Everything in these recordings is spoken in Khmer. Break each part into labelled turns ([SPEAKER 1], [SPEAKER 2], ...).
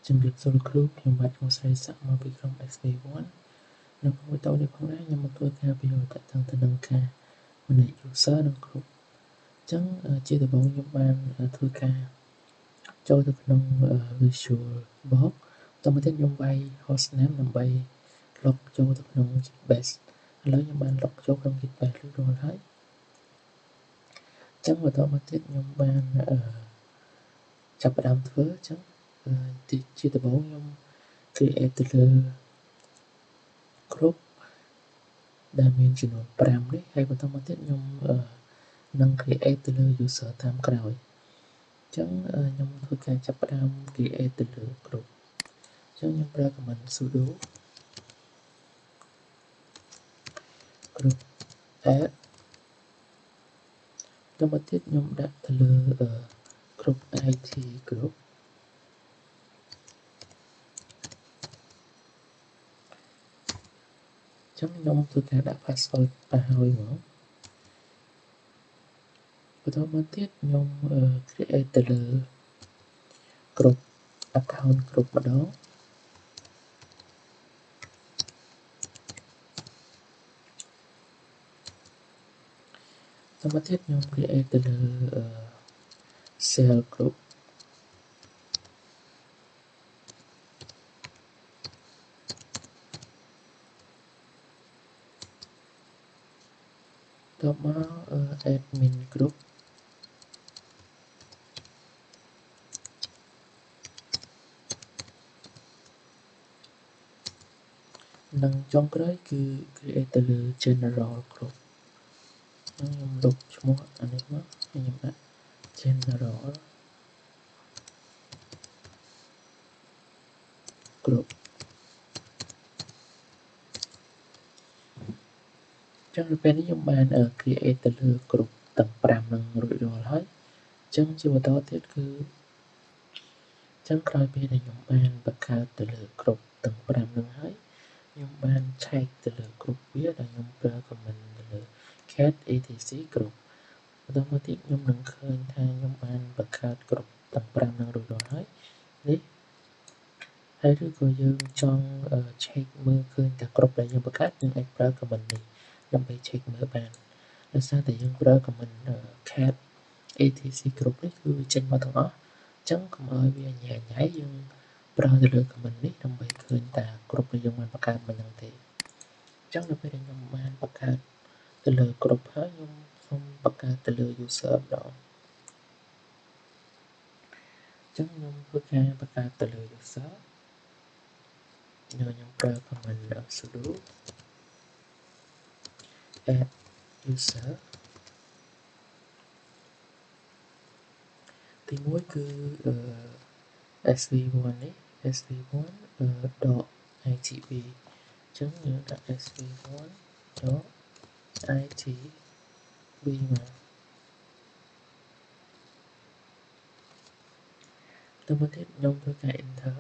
[SPEAKER 1] ជំរាបសួរលោកគ្រូខ្ញុំបាទឈ្មោះស្រីសាក់មកពីក្រុម SV1 នៅក្នុងវីដេអូនេះផងដែរខ្ញុំមកធ្វើការវិភាគតាក់ទងទៅនឹងការmanage user និង group អញ្ចឹងជាដំបូងខ្ញុំបានធ្វើការចូលទៅក្នុង Visual Box តមកទៀតខ្ញុំវាយ hostname ដើម្បី log ចូលទៅក្នុង Gitbase ឥឡូវខ្ញុំបាន log ចូលក្នុង Gitbase រួចរាល់ហើយអញ្ចឹងបន្តមកទៀតខ្ញុំបានចាប់ផ្ដើមធ្វើអញ្ចឹងជាដំបូងខ្ញុំ create ទៅលើ group ដែលមានចំនួន5នេះហើយបន្តមកទៀតខ្ញុំនឹង create ទៅលើ user តាមក្រោយអញ្ចឹងខ្ញុំធ្វើការចាប់ផ្ដើម create ទៅលើ group អញ្ចឹងខ្ញុំប្រើ command sudo group add បន្តមកទៀតខ្ញុំដាក់ទៅលើ group IT group អញ្ចឹងខ្ញុំធ្វើការដាក់ password ឲ្យមកបន្តមកទៀតខ្ញុំ create ទៅលើ group account group ម្ដងបន្តមកទៀតខ្ញុំ create ទៅលើ cell group តមក admin group និងចុងក្រោយគឺ create ទៅលើ general group ខ្ញុំលុបឈ្មោះអានេះមកខ្ញុំដាក់ general group ចឹងនៅពេលនេះខ្ញុំបាន create ទៅលើ group ទាំង5នឹងរួចរាល់ហើយចឹងជាបន្តទៀតគឺចឹងក្រោយពេលដែលខ្ញុំបានបង្កើតទៅលើ group ទាំង5នឹងហើយខ្ញុំបាន check ទៅលើ group វាដែលខ្ញុំប្រើ command ទៅលើ cat etc group បន្តមកទៀតខ្ញុំនឹងឃើញថាខ្ញុំបានបង្កើត group ទាំង5នឹងរួចរាល់ហើយនេះហើយឬក៏យើងចង់ check មើលឃើញតែ group ដែលយើងបង្កើតយើងអាចប្រើ command នេះដើម្បី check មើលបានដោយសារតែយើងប្រើ command cat etc group នេះគឺវាចេញមកទាំងអស់អញ្ចឹងកុំឲ្យវាញ៉ៃញ៉ៃយើងប្រើទៅលើ command នេះដើម្បីឃើញតែ group ដែលយើងបានបង្កើតមិនហ្នឹងទេអញ្ចឹងនៅពេលដែលខ្ញុំបានបង្កើតទៅលើ group ហើយខ្ញុំសូមបង្កើតទៅលើ user ម្ដងអញ្ចឹងខ្ញុំធ្វើការបង្កើតទៅលើ user ខ្ញុំប្រើ command sudo add user ទី1គឺ SV1 នេះ SV1 .itb អញ្ចឹងយើងដាក់ SV1 .itb មកទៅមកទៀតខ្ញុំធ្វើការ enter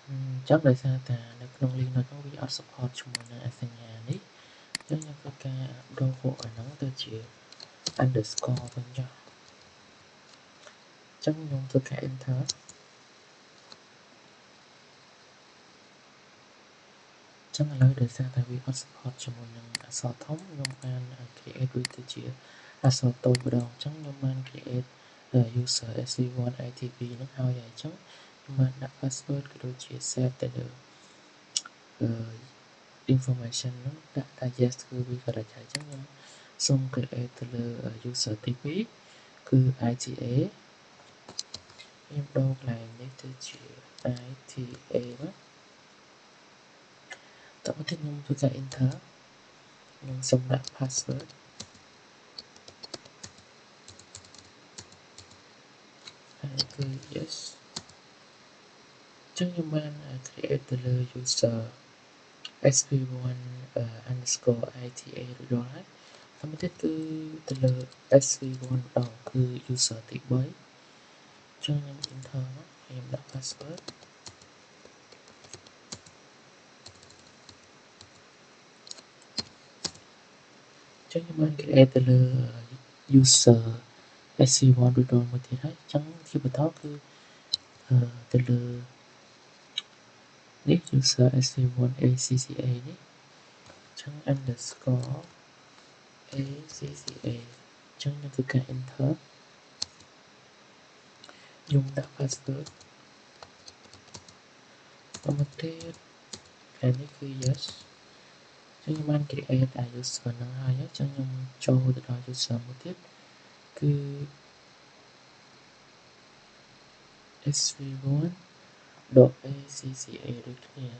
[SPEAKER 1] អញ្ចឹងដោយសារតែនៅក្នុង Linux នោះវាអត់ support ជាមួយនឹងសញ្ញានេះអញ្ចឹងខ្ញុំធ្វើការដូរពួកអាហ្នឹងទៅជា underscore វិញចុះអញ្ចឹងខ្ញុំធ្វើការ enter ចឹងឥឡូវដោយសារតែវាអត់ support ជាមួយនឹងអក្សរធំខ្ញុំបាន create វាទៅជាអក្សរតូចម្ដងអញ្ចឹងខ្ញុំបាន create user sv1 itb ហ្នឹងហើយអញ្ចឹងខ្ញុំបានដាក់ password ក៏ដូចជា set ទៅលើinformation ហ្នឹងដាក់ថា yes គឺវា correct ហើយអញ្ចឹងខ្ញុំសូម create ទៅលើ user ទី2គឺ ita ខ្ញុំដូរកន្លែងនេះទៅជា ita មកតមកទៀតខ្ញុំធ្វើការ enter ខ្ញុំសូមដាក់ password ហើយគឺ yes ចឹងខ្ញុំបាន create ទៅលើ user sv1 underscore ita រួចរាល់ហើយតមកទៀតគឺទៅលើ sv1 ម្ដងគឺ user ទី3ចឹងខ្ញុំ enter មកខ្ញុំដាក់ password ចឹងខ្ញុំបាន create ទៅលើ user SC1 រួចរាល់មួយទៀតហើយអញ្ចឹងជាបន្តគឺទៅលើនេះ user SC1 ACCA នេះអញ្ចឹង underscore ACCA អញ្ចឹងខ្ញុំធ្វើការ enter ខ្ញុំដាក់ password មកទៀតហើយនេះគឺ yes អញ្ចឹងខ្ញុំបាន create user ហ្នឹងហើយអញ្ចឹងខ្ញុំចូលទៅដល់ user មួយទៀតគឺ sv1.acca ដូចគ្នាអ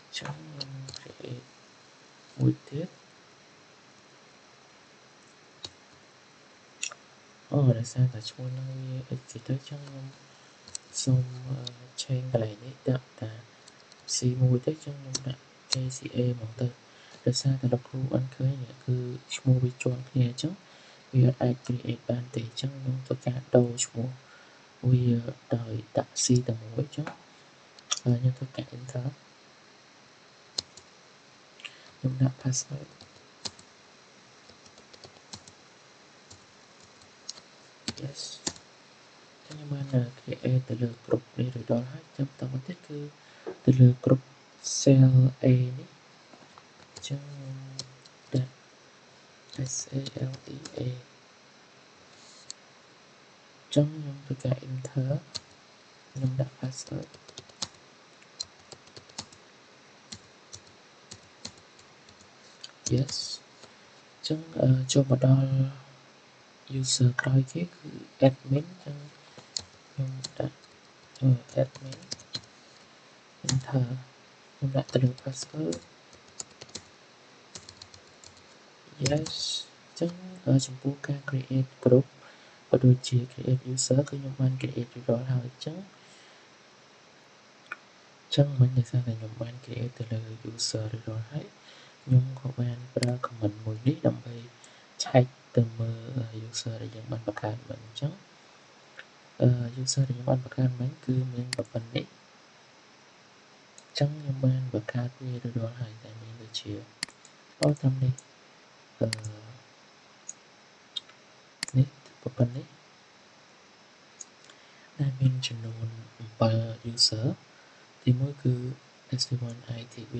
[SPEAKER 1] ញ្ចឹងខ្ញុំ create មួយទៀតដោយសារតែឈ្មោះហ្នឹងវា exit ទៅអញ្ចឹងខ្ញុំសូម change កន្លែងនេះដាក់តា C1 ទៅអញ្ចឹងខ្ញុំដាក់ KCA ហ្មងទៅដោយសារតែលោកគ្រូបានឃើញនេះគឺឈ្មោះវាជាប់គ្នាអញ្ចឹងវាអាច create បានទេអញ្ចឹងខ្ញុំធ្វើការដូរឈ្មោះវាដោយដាក់ C តែមួយអញ្ចឹងខ្ញុំធ្វើការ enter ខ្ញុំដាក់ password yes ខ្ញុំបាន create ទៅលើ group នេះរួចដល់ហើយចាំបន្តមកទៀតគឺទៅលើ group cell A នេះអញ្ចឹងដាក់ SALEA អញ្ចឹងខ្ញុំធ្វើការ enter ខ្ញុំដាក់ password yes អញ្ចឹងចូលមកដល់ user ក្រោយគេគឺ admin អញ្ចឹងខ្ញុំដាក់ admin enter ខ្ញុំដាក់ទៅលើ password yes អញ្ចឹងចំពោះការ create group ក៏ដូចជា create user គឺខ្ញុំបាន create រួចរាល់ហើយអញ្ចឹងមិនដោយសារតែខ្ញុំបាន create ទៅលើ user រួចរាល់ហើយខ្ញុំក៏បានប្រើ comment មួយនេះដើម្បីឆែកទៅមើល user ដែលយើងបានបង្កើតមកអញ្ចឹងuser ដែលខ្ញុំបានបង្កើតមិញគឺមានប្រព័ន្ធនេះអញ្ចឹងខ្ញុំបានបង្កើតវារួចរាល់ហើយតែមានដូចជាត្រឹមនេះនេះប្រព័ន្ធនេះដែលមានចំនួន7 user ទី1គឺ SV1 ITB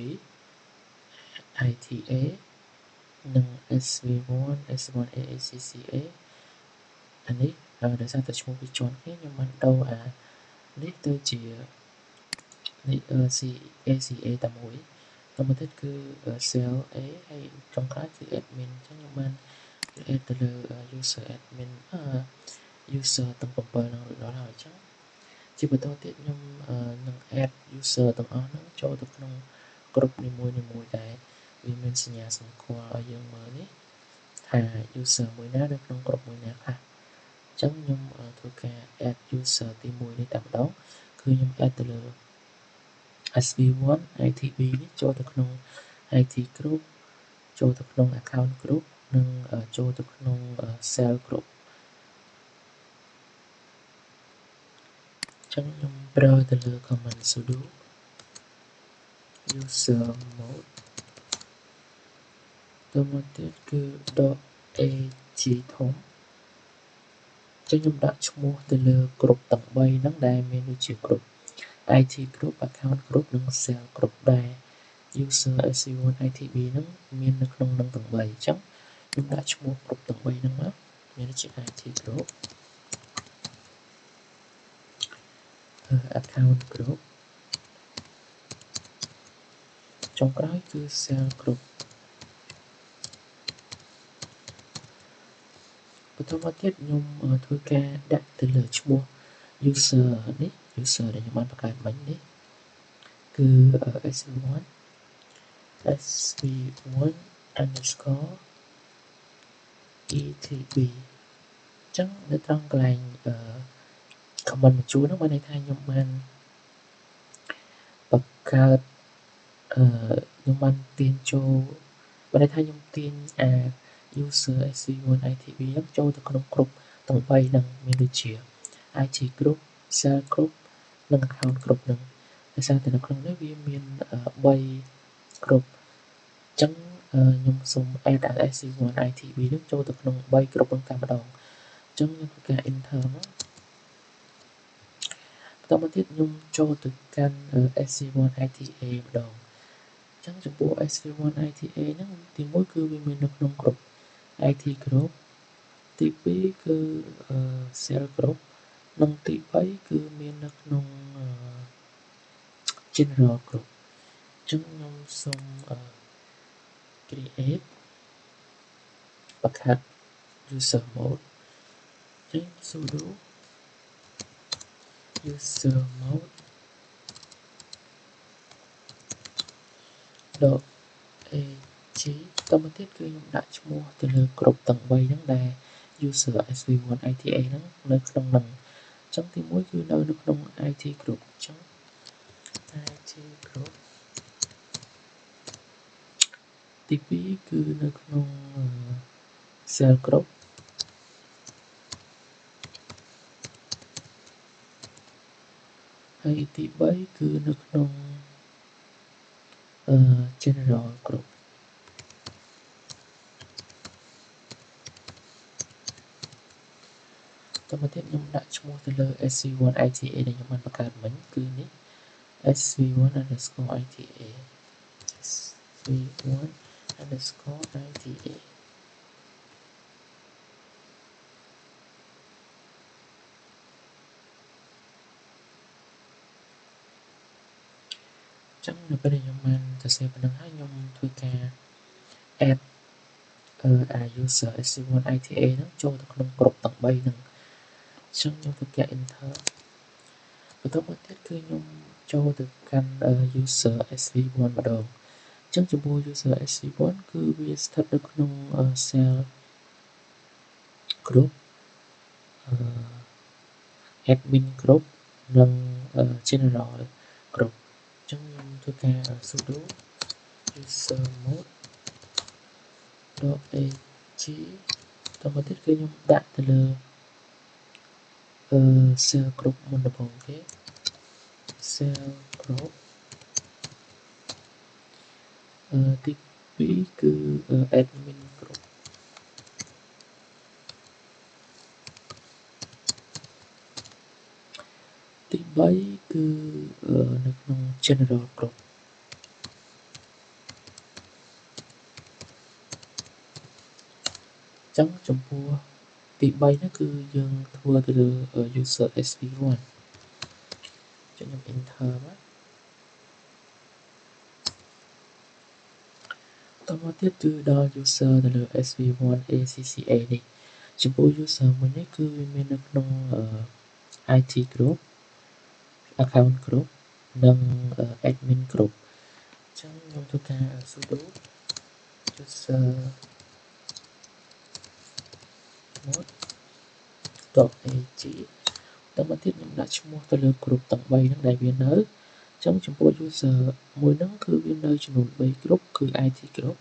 [SPEAKER 1] ITA និង SV1 SV1 AACCA អានេះដោយសារតែឈ្មោះវាជាន់គ្នាខ្ញុំបានដូរនេះទៅជានេះ ACA តែមួយទៅមកទៀតគឺ cell A ហើយចុងក្រោយគឺ admin អញ្ចឹងខ្ញុំបាន create ទៅលើ user admin user ទាំង7ហ្នឹងរួចរាល់ហើយអញ្ចឹងជាបន្តទៀតខ្ញុំនឹង add user ទាំងអស់ហ្នឹងចូលទៅក្នុង group នីមួយៗដែរវាមានសញ្ញាសម្គាល់ឲ្យយើងមើលនេះថា user មួយណានៅក្នុង group មួយណាខ្លះអញ្ចឹងខ្ញុំធ្វើការ add user ទី1នេះតែម្ដងគឺខ្ញុំ add ទៅលើ SV1 ITB នេះចូលទៅក្នុង IT group ចូលទៅក្នុង account group និងចូលទៅក្នុង cell group ចឹងខ្ញុំប្រើទៅលើ command sudo user mode ទៅមកទៀតគឺ .ag ធំចឹងខ្ញុំដាក់ឈ្មោះទៅលើ group ទាំង3ហ្នឹងដែលមានដូចជា group IT group account group និង cell group ដែរ user SC1 ITB ហ្នឹងមាននៅក្នុងនឹងទាំង3អញ្ចឹងខ្ញុំដាក់ឈ្មោះ group ទាំង3ហ្នឹងមកមានដូចជា IT group account group ចុងក្រោយគឺ cell group បន្តមកទៀតខ្ញុំធ្វើការដាក់ទៅលើឈ្មោះ user នេះ user ដែលខ្ញុំបានបង្កើតមិញនេះគឺ SV1 underscore ETB អញ្ចឹងនៅត្រង់កន្លែងcomment បញ្ជូនហ្នឹងបានន័យថាខ្ញុំបានបង្កើតខ្ញុំបានទាញចូលបានន័យថាខ្ញុំទាញuser SC1 ITB ហ្នឹងចូលទៅក្នុងក្រុមទាំង3ហ្នឹងមានដូចជា IT group cell group និង account group ហ្នឹងដោយសារតែនៅក្នុងនេះវាមាន3 group អញ្ចឹង ខ្ញុំសូម add sc1 itb នឹងចូលទៅក្នុង3គ្រប់នឹងតែម្ដងអញ្ចឹងខ្ញុំធ្វើការ enter មកបន្តមកទៀតខ្ញុំចូលទៅកាន់ sc1 ita ម្ដងអញ្ចឹងចំពោះ sc1 ita ហ្នឹងទី1គឺវាមាននៅក្នុងក្រុម IT group ទី2គឺsales group និងទី3គឺមាននៅក្នុង general group អញ្ចឹងខ្ញុំសូមcreate បង្កើត user mode អញ្ចឹង sudo user mode .ag តទៅទៀតគឺខ្ញុំដាក់ឈ្មោះទៅលើគ្រប់ទាំង3ហ្នឹងដែល user sv1 ita ហ្នឹងនៅក្នុងហ្នឹងអញ្ចឹងទី1គឺនៅក្នុង IT group អញ្ចឹង IT group ទី2គឺនៅក្នុង cell group ហើយទី3គឺនៅក្នុង general group តទៅទៀតខ្ញុំដាក់ឈ្មោះទៅលើ sv1 ita ដែលខ្ញុំបានបង្កើតមិញគឺនេះ sv1 underscore ita sv1 underscore ita ចឹងនៅពេលដែលខ្ញុំបានសរសេរប៉ុណ្ណឹងហើយខ្ញុំធ្វើការ add user sv1 ita ហ្នឹងចូលទៅក្នុងក្រុមទាំង3ហ្នឹងអញ្ចឹងខ្ញុំធ្វើការ enter បន្តមកទៀតគឺខ្ញុំចូលទៅកាន់ user sv1 ម្ដងអញ្ចឹងចំពោះ user sv1 គឺវាស្ថិតនៅក្នុង cell group admin group និង general group អញ្ចឹងខ្ញុំធ្វើការ sudo user mode .ag តមកទៀតគឺខ្ញុំដាក់ទៅលើ cell group មុនដំបូងគេ cell group ទី2គឺ admin group ទី3គឺនៅក្នុង general group អញ្ចឹងចំពោះទី3ហ្នឹងគឺយើងធ្វើទៅលើ user sv1 អញ្ចឹងខ្ញុំ enter មកតមកទៀតគឺដល់ user ទៅលើ sv1 acca នេះចំពោះ user មួយនេះគឺវាមាននៅក្នុង IT group account group និង admin group អញ្ចឹងខ្ញុំធ្វើការ sudo user mode .ag តមកទៀតខ្ញុំដាក់ឈ្មោះទៅលើ group ទាំង3ហ្នឹងដែលវានៅអញ្ចឹងចំពោះ user មួយហ្នឹងគឺវានៅចំនួន3 group គឺ IT group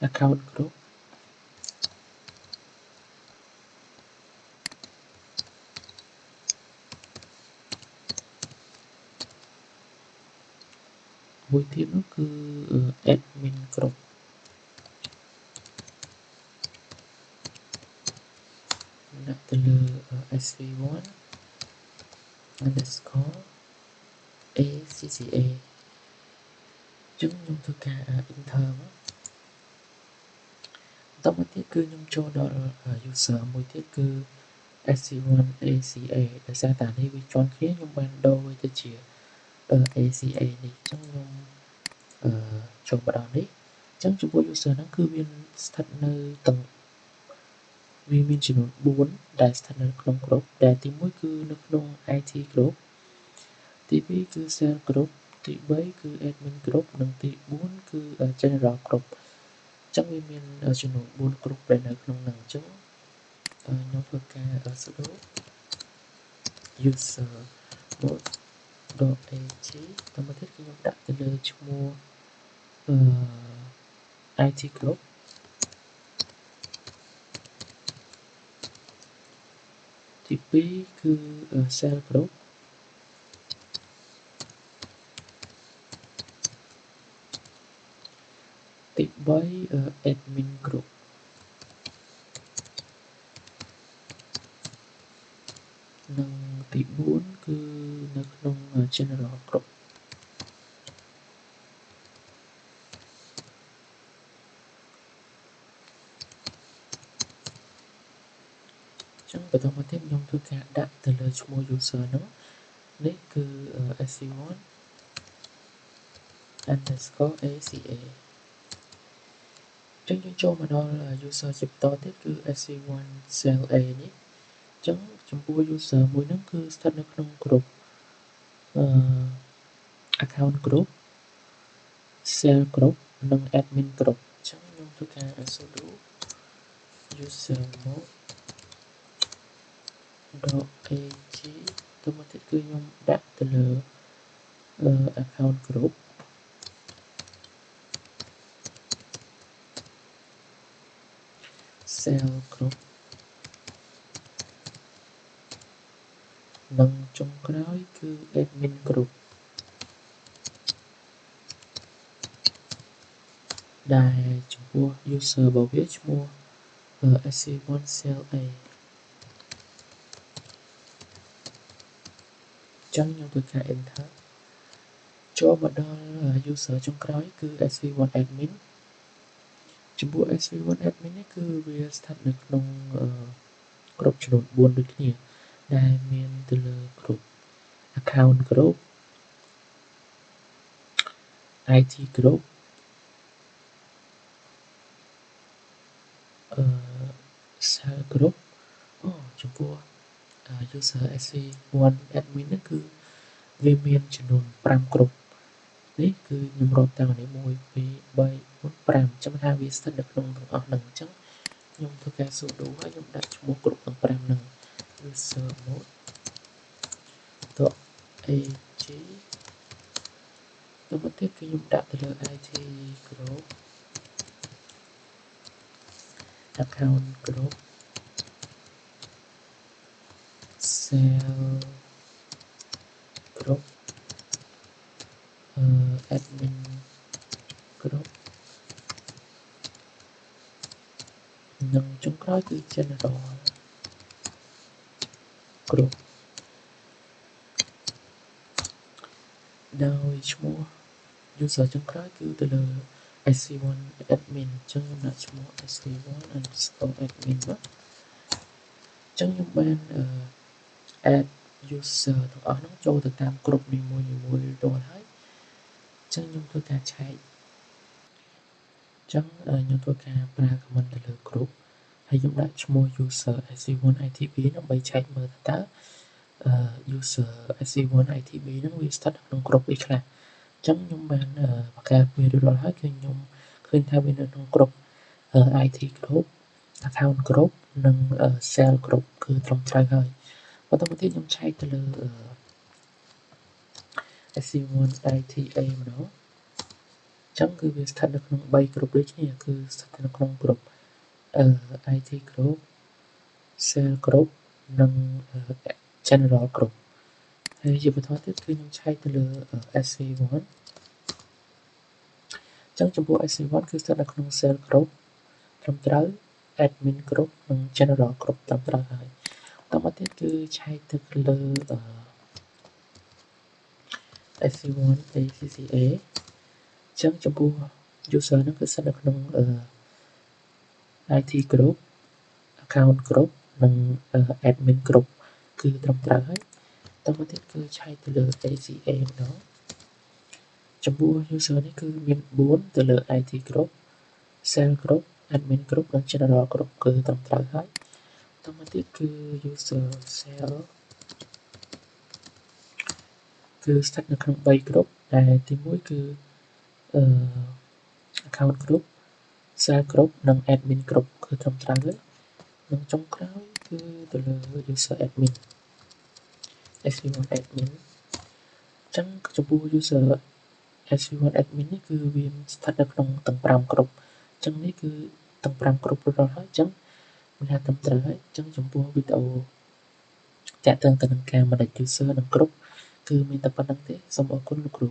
[SPEAKER 1] account group មួយទៀតនោះគឺ admin group ដាក់ទៅលើ sv1 underscore acca អញ្ចឹងខ្ញុំធ្វើការ enter មកបន្តមកទៀតគឺខ្ញុំចូលដល់ user មួយទៀតគឺ sc1 aca ដោយសារតែនេះវាជាន់គ្នាខ្ញុំបានដូរវាទៅជា aca នេះអញ្ចឹងខ្ញុំចូលមកដល់នេះអញ្ចឹងចំពោះ user ហ្នឹងគឺវាស្ថិតនៅទាំងវាមានចំនួន4ដែលស្ថិតនៅក្នុងក្រុមដែលទី1គឺនៅក្នុង IT group ទី2គឺ sales group ទី3គឺ admin group និងទី4គឺ general group អញ្ចឹងវាមានចំនួន4 group ដែលនៅក្នុងហ្នឹងអញ្ចឹងខ្ញុំធ្វើការ sudo user mode .ag តមកទៀតគឺខ្ញុំដាក់ទៅលើឈ្មោះIT group ទី2គឺ Sales Group ទី3 Admin Group និងទី4គឺនៅក្នុង General Group ចឹងបន្តមកទៀតខ្ញុំធ្វើការដាក់ទៅលើឈ្មោះ user ហ្នឹងនេះគឺ sc1 underscore ACA ចឹងយើងចូលមកដល់ user ជាបន្តទៀតគឺ sc1 cell A នេះចឹងចំពោះ user មួយហ្នឹងគឺស្ថិតនៅក្នុង group account group cell group និង admin group ចឹងខ្ញុំធ្វើការ sudo user mode .ag ទៅមកទៀតគឺខ្ញុំដាក់ទៅលើ account group cell group និងចុងក្រោយគឺ admin group ដែលចំពោះ user របស់វាឈ្មោះ sc1 cell A ចឹងខ្ញុំធ្វើការ enter ចូលមកដល់ user ចុងក្រោយគឺ sc1 admin ចំពោះ sc1 admin នេះគឺវាស្ថិតនៅក្នុងក្រុមចំនួន4ដូចគ្នាដែលមានទៅលើ group account group IT group cell group ចំពោះ user sc1 admin នេះគឺវាមានចំនួន5 group នេះគឺខ្ញុំរាប់តាមនេះ1 2 3 4 5ចាំថាវាស្ថិតនៅក្នុងទាំងអស់ហ្នឹងអញ្ចឹងខ្ញុំធ្វើការ sudo ហើយខ្ញុំដាក់ឈ្មោះ group ទាំង5ហ្នឹង user mode .ag ទៅមកទៀតគឺខ្ញុំដាក់ទៅលើ IT group account group cell group admin group និងចុងក្រោយគឺ general group ដោយឈ្មោះ user ចុងក្រោយគឺទៅលើ sc1 admin អញ្ចឹងខ្ញុំដាក់ឈ្មោះ sc1 underscore admin មកអញ្ចឹងខ្ញុំបាន add user ទាំងអស់ហ្នឹងចូលទៅតាម group នីមួយៗរាល់ហើយអញ្ចឹងខ្ញុំធ្វើការឆែកអញ្ចឹងខ្ញុំធ្វើការប្រើ command ទៅលើ group ហើយខ្ញុំដាក់ឈ្មោះ user sc1 itb ដើម្បីឆែកមើលថាតើuser sc1 itb ហ្នឹងវាស្ថិតនៅក្នុង group អីខ្លះអញ្ចឹងខ្ញុំបានបង្កើតវារួចរាល់ហើយគឺខ្ញុំឃើញថាវានៅក្នុង group IT group account group និង cell group គឺត្រឹមត្រូវហើយបន្តមកទៀតខ្ញុំឆែកទៅលើ sc1 ita ម្ដងចឹងគឺវាស្ថិតនៅក្នុង3 group ដូចគ្នាគឺស្ថិតនៅក្នុង group IT group cell group និង general group ហើយជាបន្តទៀតគឺខ្ញុំឆែកទៅលើ sc1 ចឹងចំពោះ sc1 គឺស្ថិតនៅក្នុង cell group ត្រឹមត្រូវ admin group និង general group ត្រឹមត្រូវហើយបន្តមកទៀតគឺឆែកទៅលើ sc1 ACCA ចឹងចំពោះ user ហ្នឹងគឺស្ថិតនៅក្នុង IT group account group និង admin group គឺត្រឹមត្រូវហើយបន្តមកទៀតគឺឆែកទៅលើ ACA ម្ដងចំពោះ user នេះគឺមាន4ទៅលើ IT group cell group admin group និង general group គឺត្រឹមត្រូវហើយបន្តមកទៀតគឺ user cell គឺស្ថិតនៅក្នុង3 group ដែលទី1គឺ account group cell group និង admin group គឺត្រឹមត្រូវហើយនិងចុងក្រោយគឺទៅលើ user admin sc1 admin ចឹងចំពោះ user sc1 admin នេះគឺវាស្ថិតនៅក្នុងទាំង5 group ចឹងនេះគឺទាំង5 group រួចរាល់ហើយចឹងមិនថាត្រឹមត្រូវហើយចឹងចំពោះវីដេអូ តាក់ទងទៅនឹងការ manage user និង group គឺមានតែប៉ុណ្្នឹងទេសូមអរគុណលោកគ្រូ